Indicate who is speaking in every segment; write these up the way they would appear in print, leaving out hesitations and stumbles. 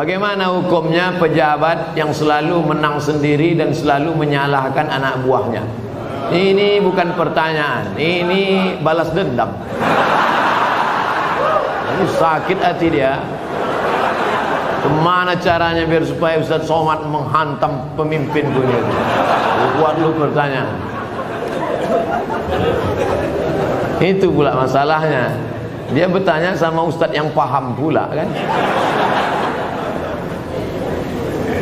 Speaker 1: Bagaimana hukumnya pejabat yang selalu menang sendiri dan selalu menyalahkan anak buahnya? Ini bukan pertanyaan, ini balas dendam. Ini sakit hati dia. Kemana caranya biar supaya Ustaz Somad menghantam pemimpin dunia? Buat lu pertanyaan. Itu pula masalahnya. Dia bertanya sama Ustaz yang paham pula kan.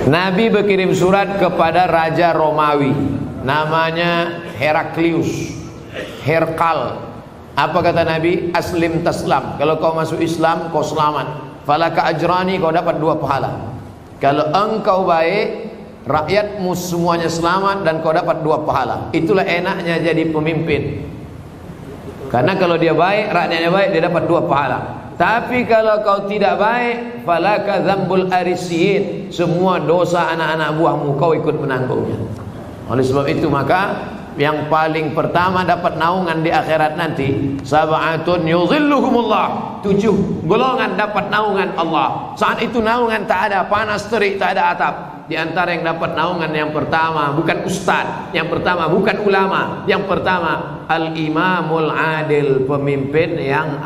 Speaker 1: Nabi berkirim surat kepada Raja Romawi, namanya Heraklius, Herkal. Apa kata Nabi? Aslim taslam. Kalau kau masuk Islam, kau selamat. Falaka ajrani, kau dapat 2 pahala. Kalau engkau baik, rakyatmu semuanya selamat dan kau dapat 2 pahala. Itulah enaknya jadi pemimpin. Karena kalau dia baik, rakyatnya baik, dia dapat 2 pahala. Tapi kalau kau tidak baik, falaka dzambul arisiyin, semua dosa anak-anak buahmu kau ikut menanggungnya. Oleh sebab itu maka yang paling pertama dapat naungan di akhirat nanti, sab'atun yuzilluhumullah, 7 golongan dapat naungan Allah. Saat itu naungan tak ada panas terik, tak ada atap. Di antara yang dapat naungan yang pertama bukan ustaz, yang pertama bukan ulama, yang pertama al-imamul adil, pemimpin yang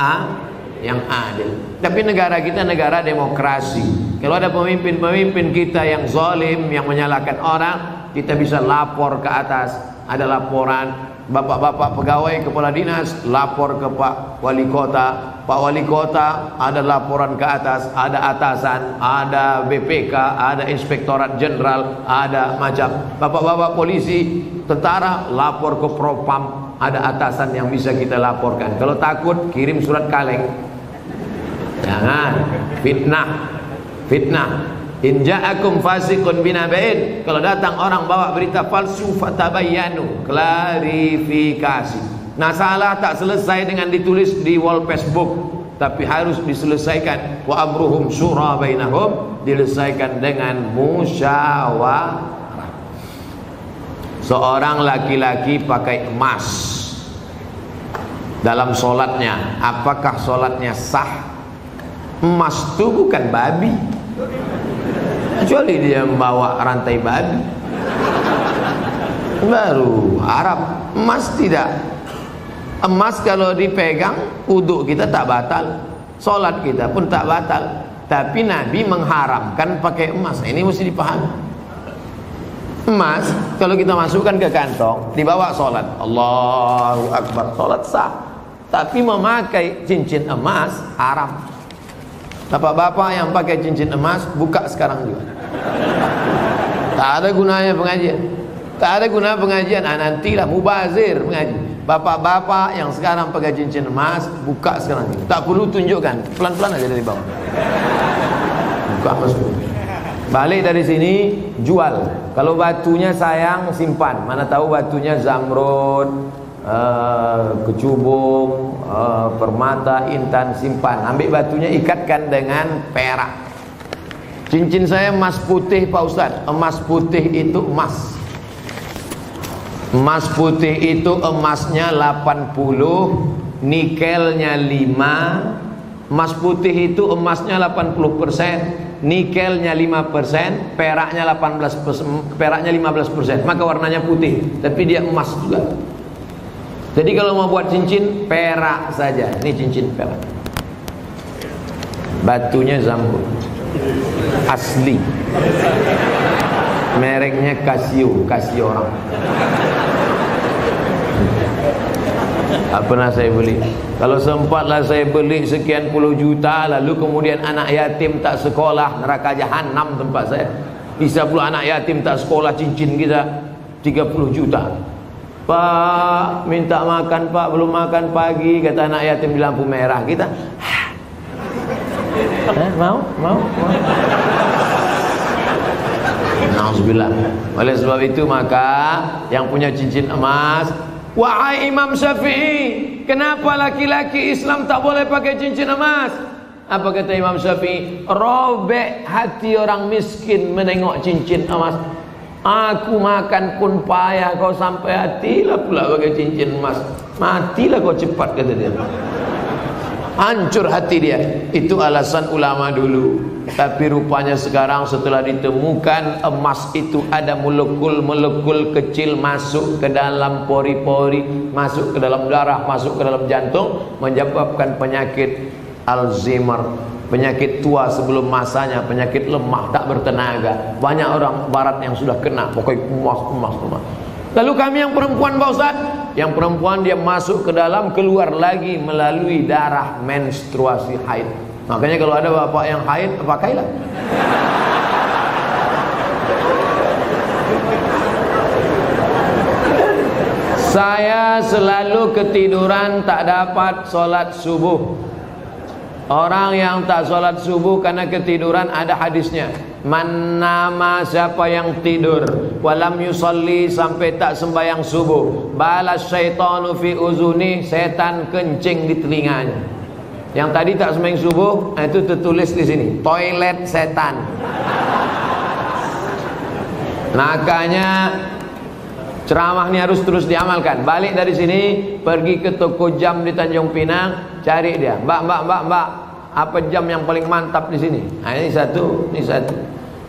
Speaker 1: adil. Tapi negara kita negara demokrasi. Kalau ada pemimpin-pemimpin kita yang zalim, yang menyalahkan orang, kita bisa lapor ke atas. Ada laporan bapak-bapak pegawai kepala dinas lapor ke Pak Wali Kota. Pak Wali Kota ada laporan ke atas, ada atasan, ada BPK, ada Inspektorat Jenderal, ada macam. Bapak-bapak polisi, tentara lapor ke Propam, ada atasan yang bisa kita laporkan. Kalau takut kirim surat kaleng. Jangan fitnah. In ja'akum fasiqun binaba'in, kalau datang orang bawa berita palsu, fatabayyanu, klarifikasi. Nah, salah tak selesai dengan ditulis di wall Facebook, tapi harus diselesaikan. Wa amruhum syura bainahum, diselesaikan dengan musyawarah. Seorang laki-laki pakai emas dalam solatnya, apakah solatnya sah? Emas itu bukan babi, kecuali dia membawa rantai babi, baru Arab. Emas tidak. Emas kalau dipegang, wudu kita tak batal, solat kita pun tak batal. Tapi Nabi mengharamkan pakai emas. Ini mesti dipahami. Emas kalau kita masukkan ke kantong, dibawa solat, Allahu Akbar, solat sah. Tapi memakai cincin emas haram. Bapak-bapak yang pakai cincin emas, buka sekarang juga. Tak ada gunanya pengajian. Tak ada guna pengajian. Nantilah mubazir mengaji. Bapak-bapak yang sekarang pakai cincin emas, buka sekarang juga. Tak perlu tunjukkan, pelan-pelan aja dari bawah. Buka masuk. Balik dari sini, jual. Kalau batunya sayang, simpan. Mana tahu batunya zamrud, kecubung, permata, intan, simpan. Ambil batunya, ikatkan dengan perak. Cincin saya emas putih Pak Ustaz. Emas putih itu emas. Emas putih itu emasnya 80, nikelnya 5. Emas putih itu emasnya 80%, nikelnya 5%, peraknya 18%, peraknya 15%. Maka warnanya putih, tapi dia emas juga. Jadi kalau mau buat cincin, perak saja. Ini cincin perak. Batunya zamrud, asli. Mereknya Casio, Casio orang. Tak pernah saya beli. Kalau sempatlah saya beli sekian puluh juta, lalu kemudian anak yatim tak sekolah, neraka jahanam tempat saya. Bisa pula anak yatim tak sekolah, cincin kita 30 juta. Pak, minta makan Pak, belum makan pagi, kata anak yatim di lampu merah. Kita mau. Nauzubillah. Oleh sebab itu maka yang punya cincin emas, wahai Imam Syafi'i, kenapa laki-laki Islam tak boleh pakai cincin emas? Apa kata Imam Syafi'i? Robek hati orang miskin menengok cincin emas. Aku makan pun payah, kau sampai hatilah pula pakai cincin emas. Matilah kau cepat, kata dia. hancur hati dia. Itu alasan ulama dulu. Tapi rupanya sekarang setelah ditemukan emas itu ada molekul-molekul kecil masuk ke dalam pori-pori, masuk ke dalam darah, masuk ke dalam jantung, menyebabkan penyakit Alzheimer, penyakit tua sebelum masanya, penyakit lemah, tak bertenaga. Banyak orang barat yang sudah kena, pokoknya emas. Lalu kami yang perempuan, Pak Ustaz, yang perempuan dia masuk ke dalam, keluar lagi melalui darah menstruasi haid. Makanya kalau ada bapak yang haid, pakailah. Saya selalu ketiduran, tak dapat sholat subuh. Orang yang tak sholat subuh karena ketiduran, ada hadisnya. Man nama, siapa yang tidur, walam yusalli, sampai tak sembahyang subuh, balas syaitanu fi uzuni, setan kencing di telinganya. Yang tadi tak sembahyang subuh, itu tertulis di sini, toilet setan. Makanya ceramah ini harus terus diamalkan. Balik dari sini, pergi ke toko jam di Tanjung Pinang, cari dia. Mbak, apa jam yang paling mantap di sini? Nah, ini satu.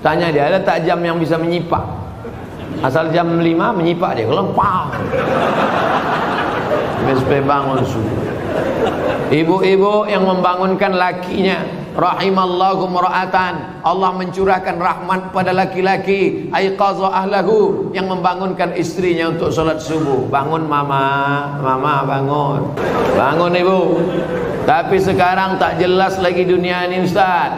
Speaker 1: Tanya dia, ada tak jam yang bisa menyipak? Asal jam 5 menyipak dia, kelempang. Sampai bangun subuh. Ibu-ibu yang membangunkan lakinya, rahimallahu mura'atan, Allah mencurahkan rahmat pada laki-laki, aiqadha ahlahu, yang membangunkan istrinya untuk sholat subuh. Bangun mama bangun. Bangun ibu. Tapi sekarang tak jelas lagi dunia ini, Ustaz.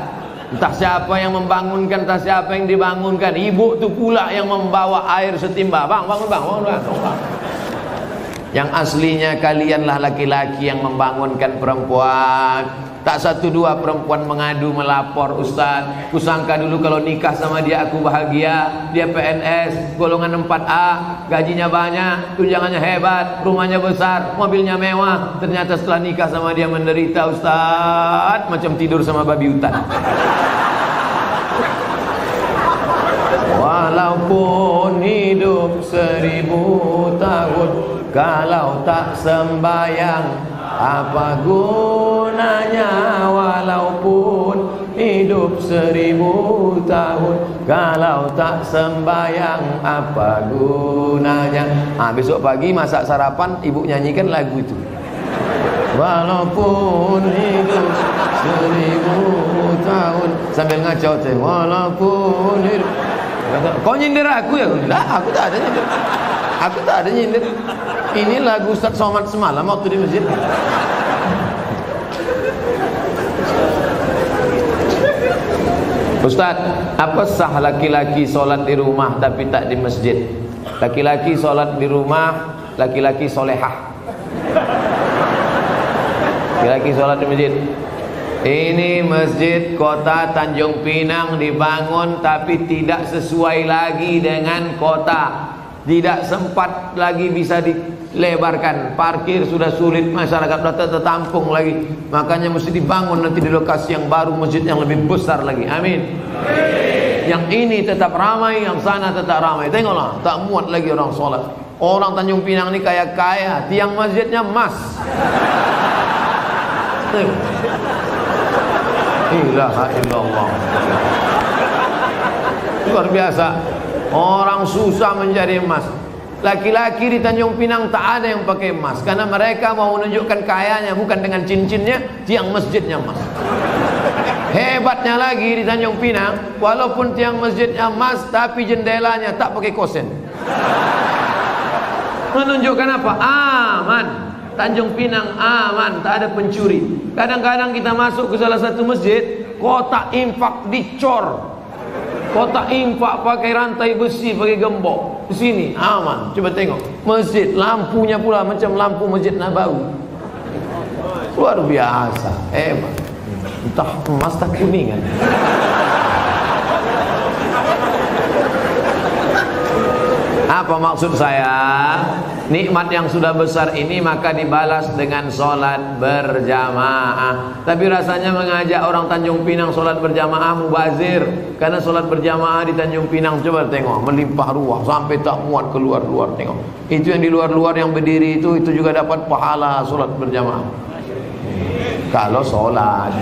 Speaker 1: Entah siapa yang membangunkan, entah siapa yang dibangunkan. Ibu tu pula yang membawa air setimba. Bangun. Yang aslinya kalianlah laki-laki yang membangunkan perempuan. Tak satu dua perempuan mengadu melapor, Ustaz, kusangka dulu kalau nikah sama dia aku bahagia. Dia PNS golongan 4A, gajinya banyak, tunjangannya hebat, rumahnya besar, mobilnya mewah. Ternyata setelah nikah sama dia menderita, Ustaz, macam tidur sama babi hutan. Walaupun hidup 1000 tahun, kalau tak sembayang, apa gunanya? Walaupun hidup 1000 tahun, kalau tak sembayang, apa gunanya? Besok pagi masak sarapan, ibu nyanyikan lagu itu. Walaupun hidup 1000 tahun, sambil ngacau teh. Walaupun hidup. Kau nyindir aku ya? Lah, aku tak ada nyindir. Ini lagu Ustaz Somad semalam waktu di masjid. Ustaz, apa sah laki-laki sholat di rumah tapi tak di masjid? Laki-laki sholat di rumah, laki-laki solehah. Laki-laki sholat di masjid. Ini masjid kota Tanjung Pinang dibangun tapi tidak sesuai lagi dengan kota. Tidak sempat lagi bisa dilebarkan. Parkir sudah sulit, masyarakat sudah tertampung lagi. Makanya mesti dibangun nanti di lokasi yang baru, masjid yang lebih besar lagi. Amin. Yang ini tetap ramai, yang sana tetap ramai. Tengoklah, tak muat lagi orang sholat. Orang Tanjung Pinang ini kaya-kaya, tiang masjidnya emas. Ilaha illallah. Luar biasa. Orang susah mencari emas. Laki-laki di Tanjung Pinang tak ada yang pakai emas, karena mereka mau menunjukkan kayanya bukan dengan cincinnya, tiang masjidnya emas. Hebatnya lagi di Tanjung Pinang, walaupun tiang masjidnya emas, tapi jendelanya tak pakai kosen. Menunjukkan apa? Aman. Tanjung Pinang aman, tak ada pencuri. Kadang-kadang kita masuk ke salah satu masjid, kotak infak dicor. Kotak infak pakai rantai besi, pakai gembok. Di sini aman. Coba tengok masjid, lampunya pula macam lampu Masjid Nabawi. Luar biasa, hebat. Entah emas tak kuningan. Apa maksud saya? Nikmat yang sudah besar ini maka dibalas dengan sholat berjamaah. Tapi rasanya mengajak orang Tanjung Pinang sholat berjamaah mubazir. Karena sholat berjamaah di Tanjung Pinang, coba tengok, melimpah ruah sampai tak muat keluar-luar. Tengok, itu yang di luar-luar yang berdiri itu juga dapat pahala sholat berjamaah. Kalau sholat.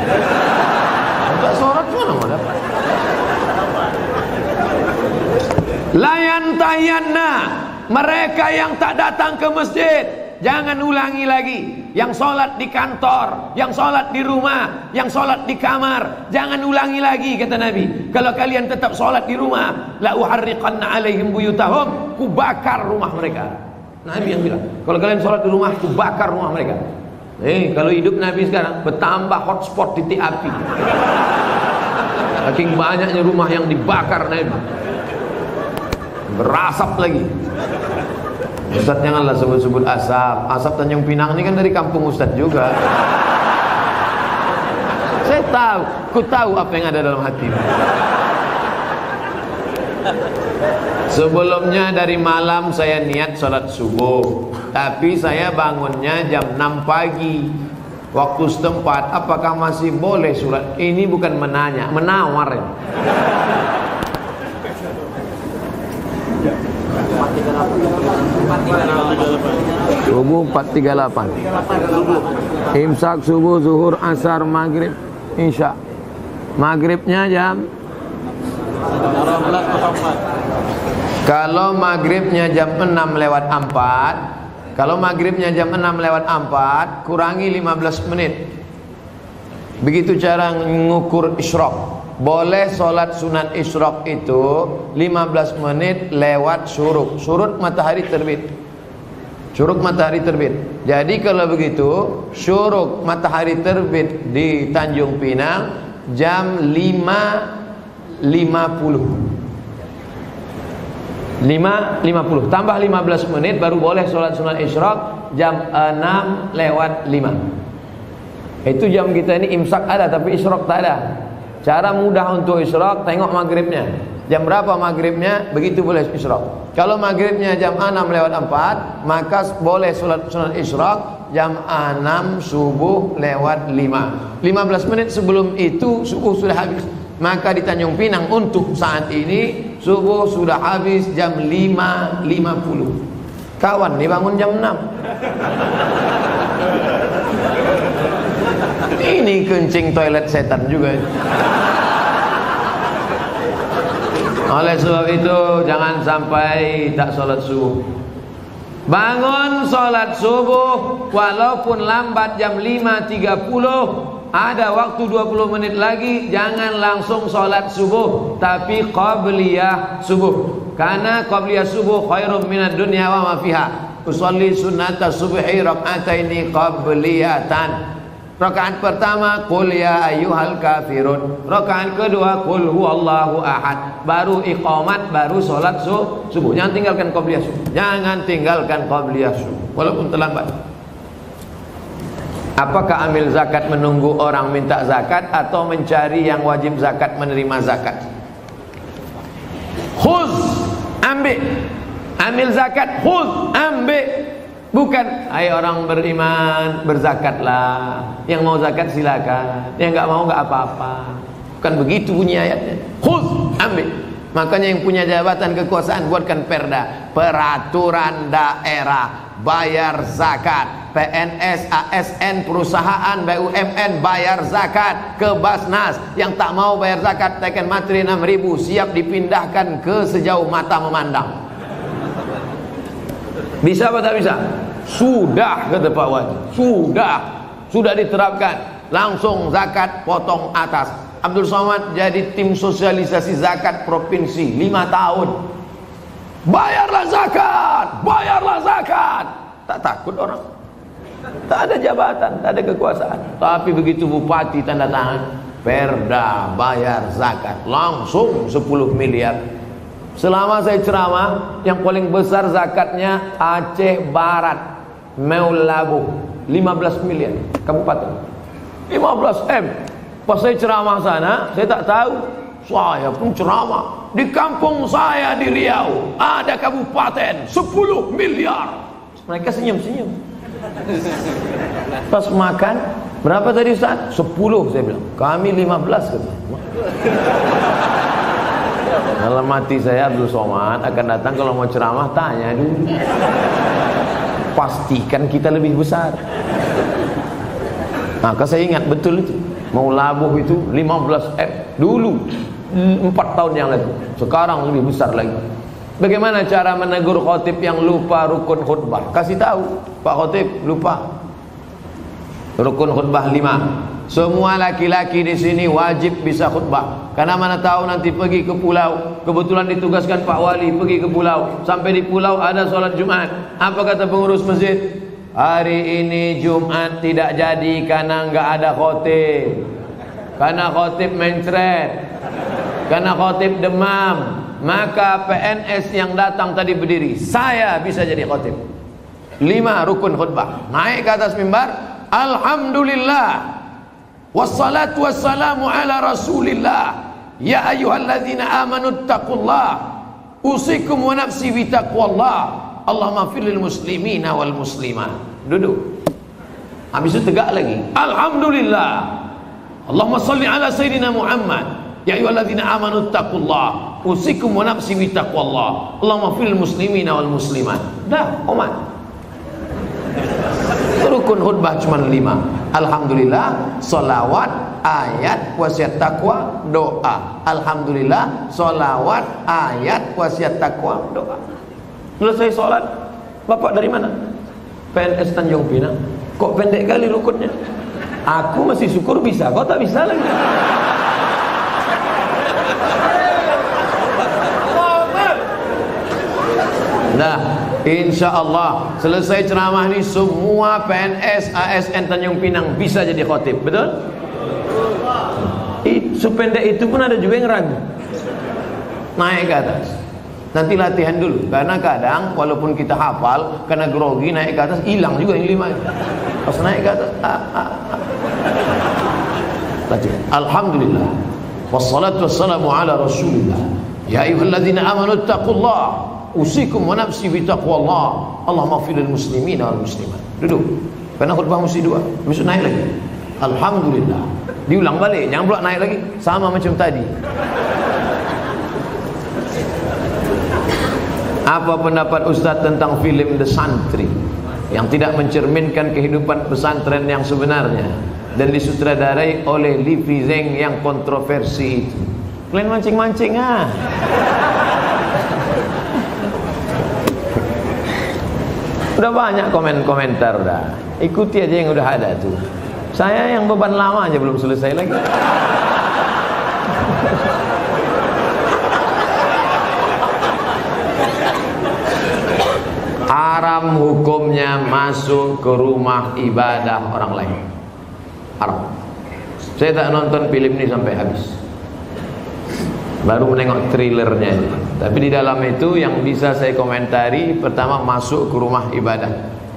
Speaker 1: Enggak sholat mana mau dapat? Layan tayanna, mereka yang tak datang ke masjid, jangan ulangi lagi. Yang sholat di kantor, yang sholat di rumah, yang sholat di kamar, jangan ulangi lagi, kata Nabi. Kalau kalian tetap sholat di rumah, la uharriqanna alaihim buyutahum, ku bakar rumah mereka. Nabi yang bilang, kalau kalian sholat di rumah, ku bakar rumah mereka. Kalau hidup Nabi sekarang bertambah hotspot titik api. Saking banyaknya rumah yang dibakar Nabi, berasap lagi. Ustaz janganlah sebut-sebut asap. Asap Tanjung Pinang ini kan dari kampung Ustaz juga. Saya tahu, ku tahu apa yang ada dalam hati. Sebelumnya dari malam saya niat sholat subuh, tapi saya bangunnya jam 6 pagi waktu setempat. Apakah masih boleh sholat? Ini bukan menanya, menawar ya. Subuh 4.38. Imsak subuh, zuhur, asar, maghrib, isya. Maghribnya jam, kalau maghribnya jam 6:04, kalau maghribnya jam 6:04, kurangi 15 menit. Begitu cara mengukur isyraq. Boleh sholat sunat isyraq itu 15 menit lewat syuruk. Syuruk matahari terbit. Syuruk matahari terbit. Jadi kalau begitu, syuruk matahari terbit di Tanjung Pinang jam 5.50 tambah 15 menit baru boleh sholat sunat isyraq jam 6:05. Itu jam kita ini imsak ada tapi isyraq tak ada. Cara mudah untuk isyraq, tengok maghribnya. Jam berapa maghribnya, begitu boleh isyraq. Kalau maghribnya jam 6:04, maka boleh sholat sunat isyraq jam 6 subuh lewat 5. 15 menit sebelum itu subuh sudah habis. Maka di Tanjung Pinang untuk saat ini subuh sudah habis jam 5.50. Kawan nih bangun jam 6. Ini kencing toilet setan juga. Oleh sebab itu jangan sampai tak sholat subuh. Bangun sholat subuh walaupun lambat jam 5.30, ada waktu 20 menit lagi, jangan langsung sholat subuh, tapi qabliyah subuh. Karena qabliyah subuh khairum minad dunya wa ma fiha. Usolli sunnata subhi rak'ataini qabliyatan. Rakaat pertama qul ya ayyuhal kafirun. Rakaat kedua qul huwallahu ahad. Baru iqamat, baru sholat subuh. Jangan tinggalkan qabliyah subuh. Jangan tinggalkan qabliyah subuh walaupun terlambat. Apakah ambil zakat menunggu orang minta zakat atau mencari yang wajib zakat menerima zakat? Khuz, ambil. Ambil zakat, khuz, ambil. Bukan, hai orang beriman, berzakatlah. Yang mau zakat silakan, yang enggak mau enggak apa-apa. Bukan begitu bunyi ayatnya. Khuz, ambil. Makanya yang punya jabatan kekuasaan buatkan perda, peraturan daerah, bayar zakat. PNS, ASN, perusahaan, BUMN bayar zakat ke Basnas. Yang tak mau bayar zakat teken materi 6.000, siap dipindahkan ke sejauh mata memandang. Bisa apa tak bisa? Sudah, kata Pak Wajib. Sudah diterapkan. Langsung zakat potong atas. Abdul Somad jadi tim sosialisasi zakat provinsi 5 tahun. Bayarlah zakat. Tak takut orang. Tak ada jabatan, tak ada kekuasaan. Tapi begitu bupati tanda tangan, perda bayar zakat langsung 10 miliar. Selama saya ceramah, yang paling besar zakatnya Aceh Barat, Meulabu, 15 miliar kabupaten. 15 M. Pas saya ceramah sana, saya tak tahu. Saya pun ceramah. Di kampung saya di Riau ada kabupaten 10 miliar. Mereka senyum-senyum. Pas makan, berapa tadi Ustaz? 10 saya bilang. Kami 15 kata. Dalam hati saya Abdul Somad akan datang kalau mau ceramah tanya dulu. Pastikan kita lebih besar. Nah, saya ingat betul itu. Mau labuh itu 15 M dulu 4 tahun yang lalu. Sekarang lebih besar lagi. Bagaimana cara menegur khotib yang lupa rukun khutbah? Kasih tahu, Pak Khotib lupa rukun khutbah 5. Semua laki-laki di sini wajib bisa khutbah. Karena mana tahu nanti pergi ke pulau, kebetulan ditugaskan Pak Wali pergi ke pulau. Sampai di pulau ada sholat Jumat. Apa kata pengurus masjid? Hari ini Jumat tidak jadi karena nggak ada khotib. Karena khotib mencret. Karena khotib demam. Maka PNS yang datang tadi berdiri, saya bisa jadi khotib. 5 rukun khutbah. Naik ke atas mimbar, alhamdulillah wassalatu wassalamu ala rasulillah ya ayyuhalladzina amanu taqullah usikum wa nafsi bitaqwallah Allahumma firlil muslimina wal muslimat. Duduk. Habis itu tegak lagi, alhamdulillah Allahumma salli ala sayyidina Muhammad ya ayyuhalladzina amanu taqullah usikum wa nafsi bitaqwallah Allahumma firlil muslimina wal muslimat. Dah, omat. Rukun khutbah cuma 5. Alhamdulillah, salawat, ayat, wasiat takwa, doa. Alhamdulillah, salawat, ayat, wasiat takwa, doa. Selesai sholat, Bapak dari mana? PNS Tanjung Pinang. Kok pendek kali rukunnya? Aku masih syukur bisa, kau tak bisa lagi. Nah, insya Allah selesai ceramah ini semua PNS ASN Tanjung Pinang bisa jadi khotib, betul? Sependek itu pun ada juga yang ragu. Naik ke atas. Nanti latihan dulu, karena kadang walaupun kita hafal, karena grogi naik ke atas hilang juga yang 5. Pas naik ke atas, latihan. Alhamdulillah. Wassalatu wassalamu ala rasulillah. Ya ayyuhalladzina amanu taqullah. Usikum wa nafsi bitaqwallah Allahumma firil muslimina wal muslimat. Duduk. Karena khutbah mesti 2. Mesti naik lagi. Alhamdulillah. Diulang balik, jangan pula naik lagi sama macam tadi. Apa pendapat Ustaz tentang film The Santri yang tidak mencerminkan kehidupan pesantren yang sebenarnya dan disutradarai oleh Livi Zeng yang kontroversi itu? Kalian mancing-mancing ah. Udah banyak komentar udah. Ikuti aja yang udah ada tuh. Saya yang beban lama aja belum selesai lagi. Haram hukumnya masuk ke rumah ibadah orang lain. Haram. Saya tak nonton film ini sampai habis. Baru menengok trailernya. Tapi di dalam itu yang bisa saya komentari, pertama masuk ke rumah ibadah.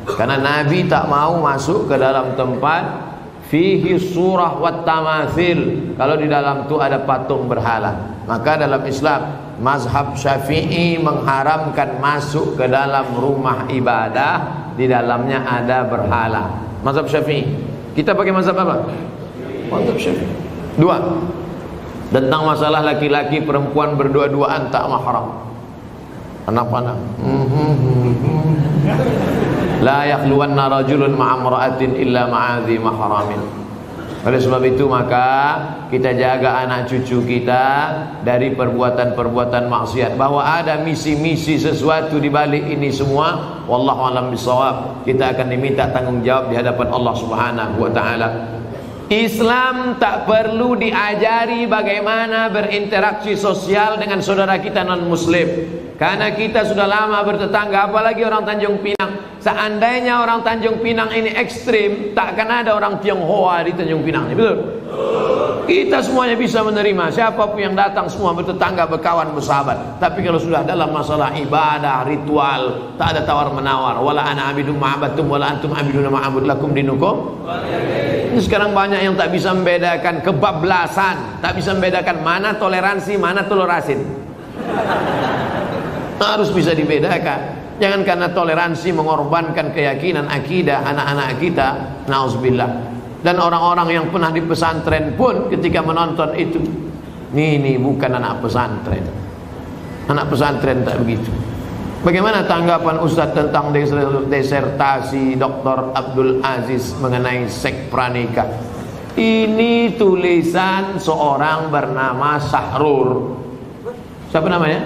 Speaker 1: Karena Nabi tak mau masuk ke dalam tempat fihi surah wat tamathil. Kalau di dalam itu ada patung berhala. Maka dalam Islam mazhab Syafi'i mengharamkan masuk ke dalam rumah ibadah di dalamnya ada berhala. Mazhab Syafi'i. Kita pakai mazhab apa? Mazhab Syafi'i. 2. Tentang masalah laki-laki perempuan berdua-duaan tak mahram. Anak-anak. La yakhluwanna rajulun ma'amra'atin illa ma'adhi mahramin. Oleh sebab itu maka kita jaga anak cucu kita dari perbuatan-perbuatan maksiat. Bahwa ada misi-misi sesuatu di balik ini semua, wallahu a'lam bishawab. Kita akan diminta tanggung jawab di hadapan Allah Subhanahu wa taala. Islam tak perlu diajari bagaimana berinteraksi sosial dengan saudara kita non muslim. Karena kita sudah lama bertetangga, apalagi orang Tanjung Pinang. Seandainya orang Tanjung Pinang ini ekstrim, tak akan ada orang Tionghoa di Tanjung Pinang, betul? Kita semuanya bisa menerima, siapapun yang datang semua bertetangga, berkawan, bersahabat. Tapi kalau sudah dalam masalah ibadah, ritual, tak ada tawar menawar. Wala ana abidum ma'abatum wala antum abiduna ma'abud lakum dinukum. Ini sekarang banyak yang tak bisa membedakan kebablasan, tak bisa membedakan mana toleransi, mana tolerasin. Harus bisa dibedakan. Jangan karena toleransi mengorbankan keyakinan akidah anak-anak kita. Nauzubillah. Dan orang-orang yang pernah di pesantren pun ketika menonton itu, ini bukan anak pesantren. Anak pesantren tak begitu. Bagaimana tanggapan Ustadz tentang disertasi Dr. Abdul Aziz mengenai seks pranikah? Ini tulisan seorang bernama Sahrur. Siapa namanya?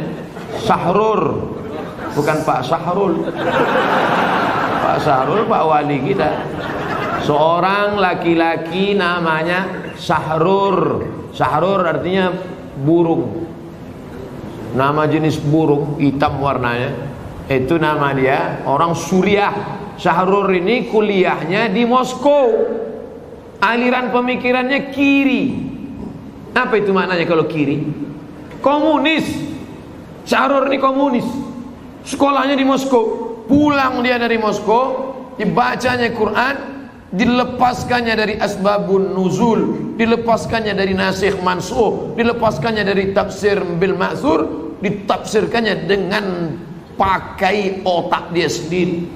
Speaker 1: Sahrur, bukan Pak Sahrul. Pak Sahrul Pak wali kita. Seorang laki-laki namanya Sahrur. Sahrur artinya burung. Nama jenis burung, hitam warnanya. Itu nama dia, orang Suriah. Sahrur ini kuliahnya di Moskow. Aliran pemikirannya kiri. Apa itu maknanya kalau kiri? Komunis. Sahrur ini komunis. Sekolahnya di Moskow. Pulang dia dari Moskow, dibacanya Quran, dilepaskannya dari asbabun nuzul, dilepaskannya dari nasikh mansukh, dilepaskannya dari tafsir bil ma'thur, ditafsirkannya dengan pakai otak dia sendiri,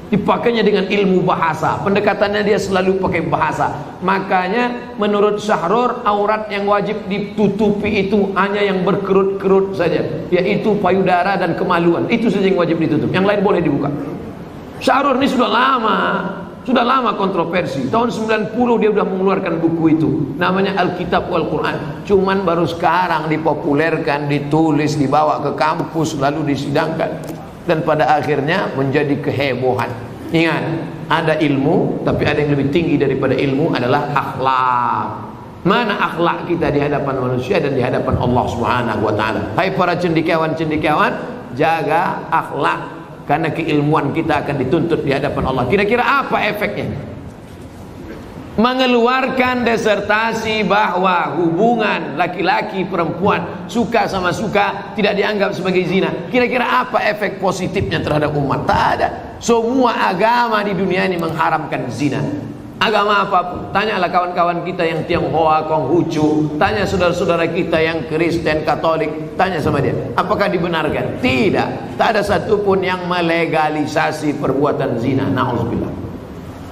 Speaker 1: dipakainya dengan ilmu bahasa, pendekatannya dia selalu pakai bahasa. Makanya menurut Sahrur, aurat yang wajib ditutupi itu hanya yang berkerut-kerut saja, yaitu payudara dan kemaluan. Itu saja yang wajib ditutup, yang lain boleh dibuka. Sahrur ini sudah lama kontroversi. Tahun 90 dia sudah mengeluarkan buku itu, namanya Alkitab wal Quran. Cuman baru sekarang dipopulerkan, ditulis, dibawa ke kampus, lalu disidangkan, dan pada akhirnya menjadi kehebohan. Ingat, ada ilmu, tapi ada yang lebih tinggi daripada ilmu, adalah akhlak. Mana akhlak kita di hadapan manusia dan di hadapan Allah Subhanahu wa taala. Hai para cendekiawan-cendekiawan, jaga akhlak, karena keilmuan kita akan dituntut di hadapan Allah. Kira-kira apa efeknya? Mengeluarkan disertasi bahwa hubungan laki-laki perempuan, suka sama suka, tidak dianggap sebagai zina. Kira-kira apa efek positifnya terhadap umat? Tak ada. Semua agama di dunia ini mengharamkan zina. Agama apapun. Tanyalah kawan-kawan kita yang Tionghoa, Konghucu, tanya saudara-saudara kita yang Kristen, Katolik, tanya sama dia, apakah dibenarkan? Tidak. Tak ada satupun yang melegalisasi perbuatan zina. Na'udzubillah.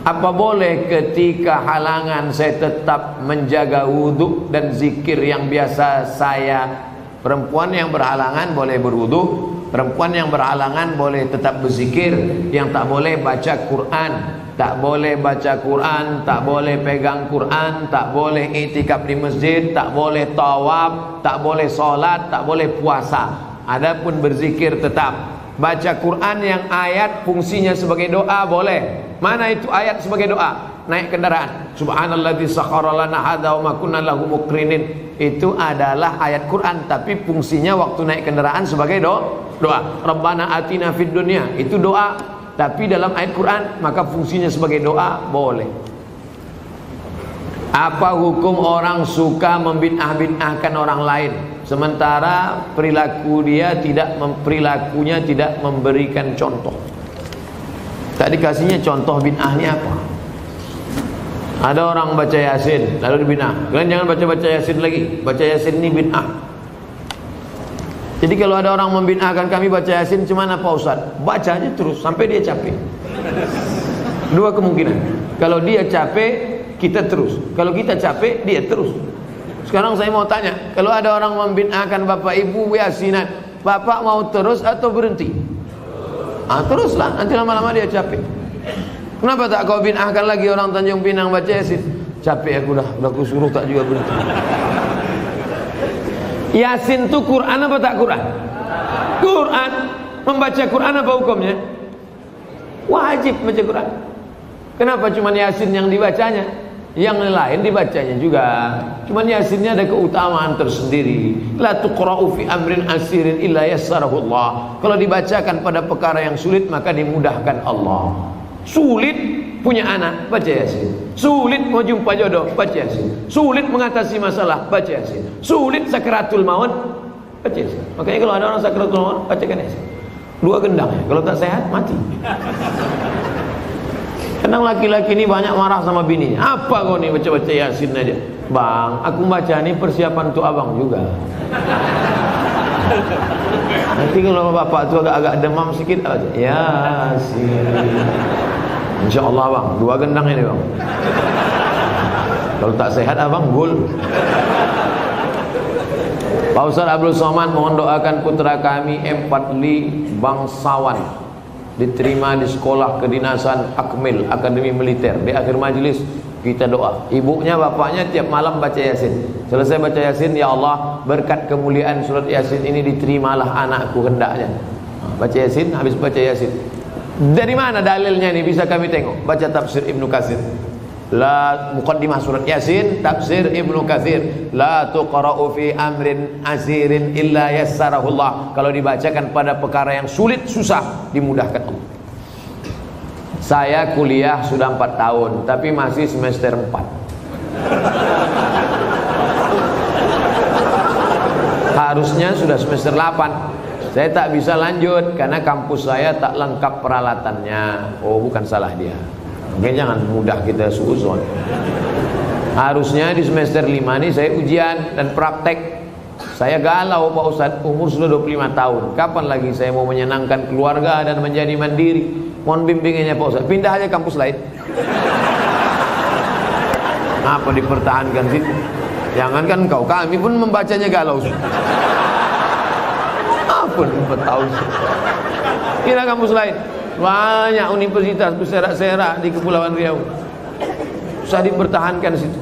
Speaker 1: Apa boleh ketika halangan saya tetap menjaga wudhu dan zikir yang biasa saya? Perempuan yang berhalangan boleh berwudhu, perempuan yang berhalangan boleh tetap berzikir. Yang tak boleh baca Quran, tak boleh baca Quran, tak boleh pegang Quran, tak boleh itikaf di masjid, tak boleh tawaf, tak boleh sholat, tak boleh puasa. Adapun berzikir tetap. Baca Quran yang ayat fungsinya sebagai doa boleh. Mana itu ayat sebagai doa? Naik kendaraan, subhanalladzi sakhkhara lana hadza wa ma kunna lahu muqrinin. Itu adalah ayat Quran, tapi fungsinya waktu naik kendaraan sebagai doa. Rabbana atina fid dunya, itu doa. Tapi dalam ayat Quran, maka fungsinya sebagai doa boleh. Apa hukum orang suka membid'ah-bid'ahkan orang lain, sementara perilakunya tidak memberikan contoh? Tak dikasihnya contoh bid'ahnya apa? Ada orang baca Yasin lalu dibid'ah. Kalian jangan baca Yasin lagi. Baca Yasin ini bid'ah. Jadi kalau ada orang membid'ahkan kami baca Yasin, cuman apa Ustaz? Baca aja terus sampai dia capek. Dua kemungkinan. Kalau dia capek, kita terus. Kalau kita capek, dia terus. Sekarang saya mau tanya, kalau ada orang membid'ahkan Bapak Ibu Yasinan, Bapak mau terus atau berhenti? Teruslah, nanti lama-lama dia capek. Kenapa tak kau bid'ahkan lagi orang Tanjung Pinang baca Yasin? Capek aku udah kusuruh tak juga berhenti. Yasin itu Quran apa tak Quran? Quran. Membaca Quran apa hukumnya? Wajib baca Quran. Kenapa cuma Yasin yang dibacanya? Yang lain dibacanya juga. Cuman Yasinnya ada keutamaan tersendiri. La tuqra'u fi amrin asirin illa yassarahu Allah. Kalau dibacakan pada perkara yang sulit, maka dimudahkan Allah. Sulit punya anak, baca Yasin. Sulit mau jumpa jodoh, baca Yasin. Sulit mengatasi masalah, baca Yasin. Sulit sakaratul maut, baca Yasin. Makanya kalau ada orang sakaratul maut, bacakan Yasin. Dua gendang ya. Kalau tak sehat, mati. Kadang laki-laki ini banyak marah sama bininya. Apa kau nih baca-baca Yasin aja? Bang, aku baca ini persiapan untuk abang juga. Nanti kalau bapak tuh agak demam sedikit aja, Yasin. Insya Allah bang, dua gendang ini bang. Kalau tak sehat abang gul. Pak Ustaz Abdul Somad mohon doakan putra kami Empatli bangsawan diterima di sekolah kedinasan Akmil Akademi Militer. Di akhir majelis kita doa. Ibunya bapaknya tiap malam baca Yasin. Selesai baca Yasin, ya Allah berkat kemuliaan surat Yasin ini diterimalah anakku hendaknya. Baca Yasin, habis baca Yasin. Dari mana dalilnya ini bisa kami tengok? Baca tafsir Ibnu Katsir. La muqaddimah surat Yasin, tafsir Ibnu Katsir. La tuqra'u fi amrin asirin illa yassarahullah. Kalau dibacakan pada perkara yang sulit, susah, dimudahkan Allah. Saya kuliah sudah 4 tahun, tapi masih semester 4. Harusnya sudah semester 8. Saya tak bisa lanjut karena kampus saya tak lengkap peralatannya. Oh, bukan salah dia. Oke, jangan mudah kita suuzon. Harusnya di semester 5 ini saya ujian dan praktek. Saya galau Pak Ustadz, umur sudah 25 tahun. Kapan lagi saya mau menyenangkan keluarga dan menjadi mandiri? Mohon bimbingannya Pak Ustadz. Pindah aja kampus lain. Apa dipertahankan sih? Jangankan kau, kami pun membacanya galau. Apa 4 tahun? Pindah kampus lain. Banyak universitas berserak-serak di Kepulauan Riau. Susah dipertahankan situ.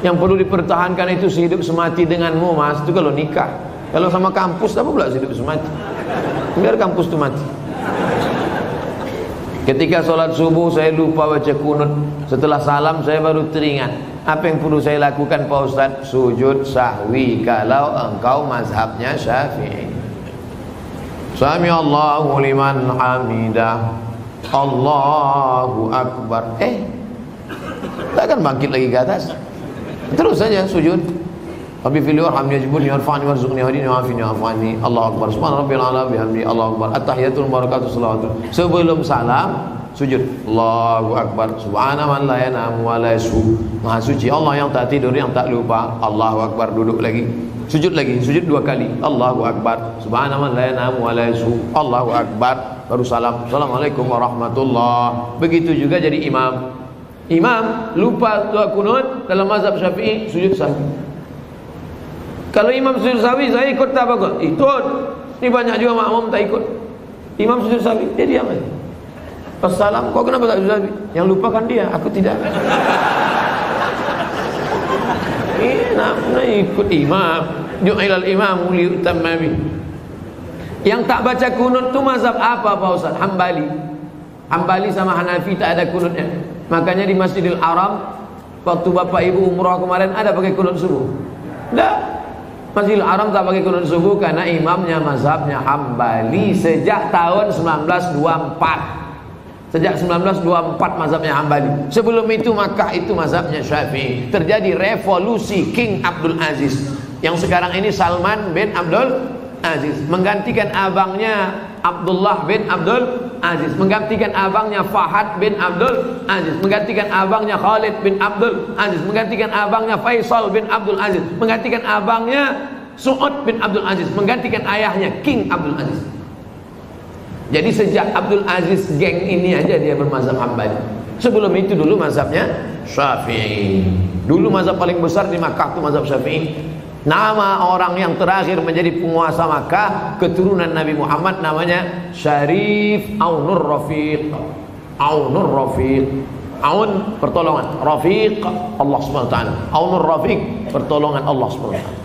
Speaker 1: Yang perlu dipertahankan itu sehidup semati denganmu, Mas. Itu kalau nikah. Kalau sama kampus apa pula sehidup semati? Biar kampus itu mati. Ketika sholat subuh saya lupa baca kunut. Setelah salam saya baru teringat. Apa yang perlu saya lakukan Pak Ustaz? Sujud sahwi kalau engkau mazhabnya Syafi'i. Sami Allahu liman hamidah. Allahu Akbar. Takkan bangkit lagi ke atas. Terus saja sujud. Rabbi fili warhamni wajibuni warfa'ni warzuqni wahdini wa'afini wa'afani. Allahu Akbar. Subhana rabbil a'la bihamdi. Allahu Akbar. At-tahiyatul barakatuh salawatun. Sebelum salam sujud. Allahu Akbar. Subhana man la yanamu wa la yashu. Maha suci Allah yang tak tidur, yang tak lupa. Allahu Akbar. Duduk lagi. Sujud lagi. Sujud 2 kali. Allahu Akbar. Subhana man la yanamu wa la yashu. Allahu Akbar. Baru salam. Assalamualaikum warahmatullah. Begitu juga jadi imam. Imam lupa doa kunut dalam mazhab Syafi'i, sujud sahwi. Kalau imam sujud sahwi, saya ikut tak apa? Ikut. Ini banyak juga makmum tak ikut. Imam sujud sahwi, dia diam aja. Pas salam, kau kenapa tak sujud sahwi? Yang lupakan dia, aku tidak. Nak ikut imam. Ju'ilal imamu liutamma bih. Yang tak baca kunut tu mazhab apa Pak Ustaz? Hambali. Hambali sama Hanafi tak ada kunutnya. Makanya di Masjidil Haram waktu bapak ibu umrah kemarin ada pakai kunut subuh. Tak. Masjidil Haram tak pakai kunut subuh karena imamnya mazhabnya Hambali sejak tahun 1924. Sejak 1924 mazhabnya Hambali. Sebelum itu Makkah itu mazhabnya Syafi'i. Terjadi revolusi King Abdul Aziz. Yang sekarang ini Salman bin Abdul Aziz menggantikan abangnya Abdullah bin Abdul Aziz, menggantikan abangnya Fahad bin Abdul Aziz, menggantikan abangnya Khalid bin Abdul Aziz, menggantikan abangnya Faisal bin Abdul Aziz, menggantikan abangnya Su'ud bin Abdul Aziz, menggantikan ayahnya King Abdul Aziz. Jadi sejak Abdul Aziz geng ini aja dia bermazhab Hambali. Sebelum itu dulu mazhabnya Syafi'i. Dulu mazhab paling besar di Makkah itu mazhab Syafi'i. Nama orang yang terakhir menjadi penguasa Makkah keturunan Nabi Muhammad namanya Syarif Aunur Rafiq. Aunur Rafiq. Aun pertolongan, Rafiq Allah Subhanahu wa taala. Aunur Rafiq pertolongan Allah Subhanahu wa taala.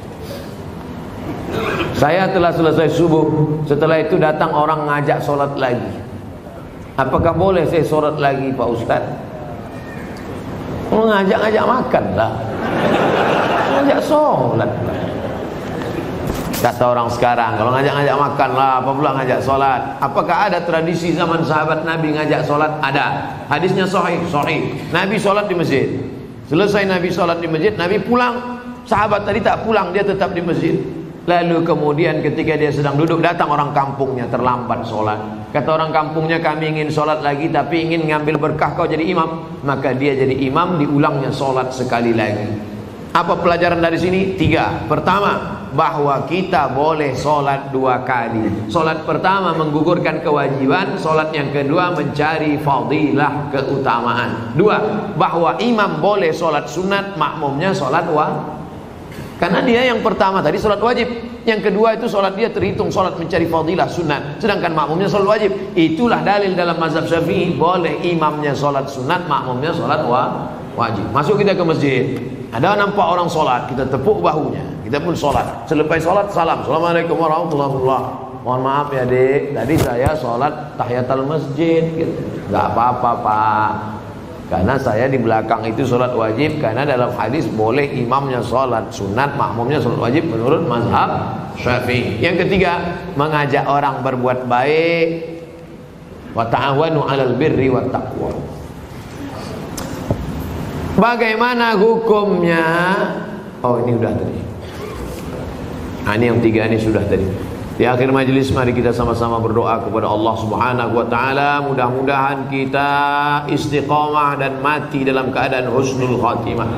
Speaker 1: Saya telah selesai subuh. Setelah itu datang orang ngajak solat lagi. Apakah boleh saya solat lagi Pak Ustaz? Ngajak-ngajak makan lah. Ngajak sholat. Kata orang sekarang, kalau ngajak-ngajak makan lah, apa pula ngajak sholat? Apakah ada tradisi zaman sahabat Nabi ngajak sholat? Ada. Hadisnya sahih. Nabi sholat di masjid. Selesai Nabi sholat di masjid, Nabi pulang. Sahabat tadi tak pulang, dia tetap di masjid. Lalu kemudian ketika dia sedang duduk, datang orang kampungnya terlambat sholat. Kata orang kampungnya, kami ingin sholat lagi tapi ingin ngambil berkah kau jadi imam. Maka dia jadi imam, diulangnya sholat sekali lagi. Apa pelajaran dari sini? 3. Pertama, bahwa kita boleh sholat 2 kali. Sholat pertama menggugurkan kewajiban. Sholat yang kedua mencari fadilah, keutamaan. 2. Bahwa imam boleh sholat sunat, makmumnya sholat Karena dia yang pertama tadi sholat wajib, yang kedua itu sholat dia terhitung sholat mencari fadilah sunat, sedangkan makmumnya sholat wajib. Itulah dalil dalam mazhab Syafi'i, boleh imamnya sholat sunat, makmumnya sholat wajib. Masuk kita ke masjid, ada nampak orang sholat, kita tepuk bahunya, kita pun sholat. Selepas sholat salam, assalamualaikum warahmatullahi wabarakatuh. Mohon maaf ya dek, tadi saya sholat tahiyatul masjid gitu. Gak apa-apa pak, karena saya di belakang itu sholat wajib. Karena dalam hadis boleh imamnya sholat sunat, makmumnya sholat wajib menurut mazhab Syafi'i. Yang ketiga, mengajak orang berbuat baik. Wa ta'awanu 'alal birri wat taqwa. Bagaimana hukumnya? Oh ini udah tadi. Nah, ini yang tiga ini sudah tadi. Di akhir majelis mari kita sama-sama berdoa kepada Allah Subhanahu wa taala, mudah-mudahan kita istiqomah dan mati dalam keadaan husnul khatimah.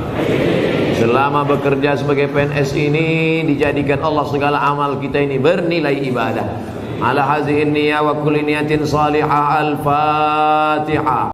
Speaker 1: Selama bekerja sebagai PNS ini dijadikan Allah segala amal kita ini bernilai ibadah. Ala hazihi niyya wa kulli niyatin salihah. Al-Fatihah.